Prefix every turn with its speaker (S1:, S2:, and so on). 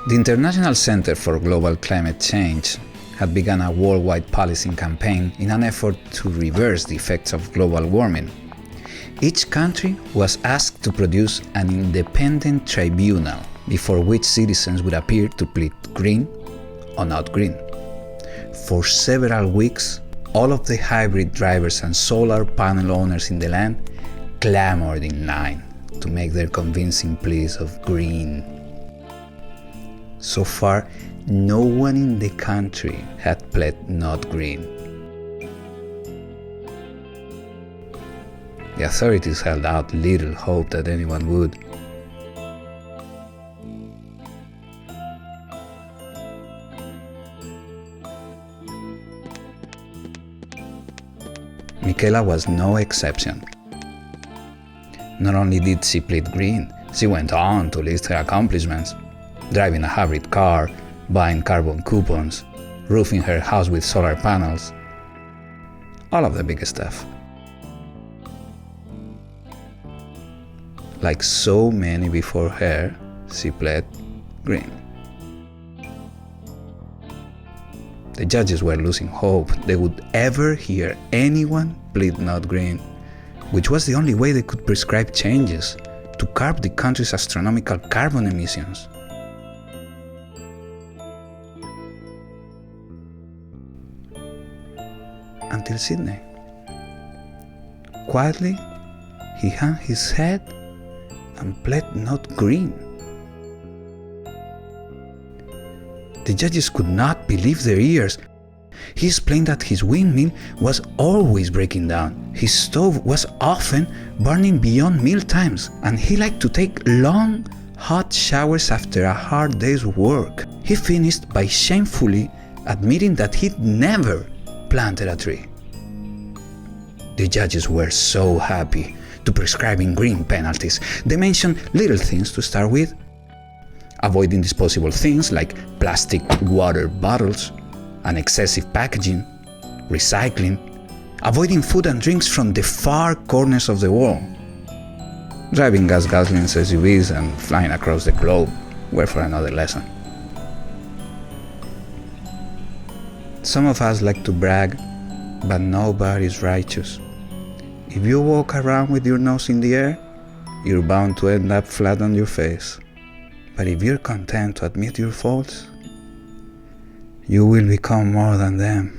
S1: The International Center for Global Climate Change had begun a worldwide policing campaign in an effort to reverse the effects of global warming. Each country was asked to produce an independent tribunal before which citizens would appear to plead green or not green. For several weeks, all of the hybrid drivers and solar panel owners in the land clamored in line to make their convincing pleas of green. So far, no one in the country had pled not green. The authorities held out little hope that anyone would. Michaela was no exception. Not only did she plead green, she went on to list her accomplishments: driving a hybrid car, buying carbon coupons, roofing her house with solar panels. All of the big stuff. Like so many before her, she pled green. The judges were losing hope they would ever hear anyone plead not green, which was the only way they could prescribe changes to curb the country's astronomical carbon emissions. Until Sydney. Quietly, he hung his head and pled not green. The judges could not believe their ears. He explained that his windmill was always breaking down, his stove was often burning beyond meal times, and he liked to take long, hot showers after a hard day's work. He finished by shamefully admitting that he'd never planted a tree. The judges were so happy to prescribing green penalties. They mentioned little things to start with: avoiding disposable things like plastic water bottles and excessive packaging, recycling, avoiding food and drinks from the far corners of the world. Driving gasoline SUVs and flying across the globe were for another lesson. Some of us like to brag, but nobody's righteous. If you walk around with your nose in the air, you're bound to end up flat on your face. But if you're content to admit your faults, you will become more than them.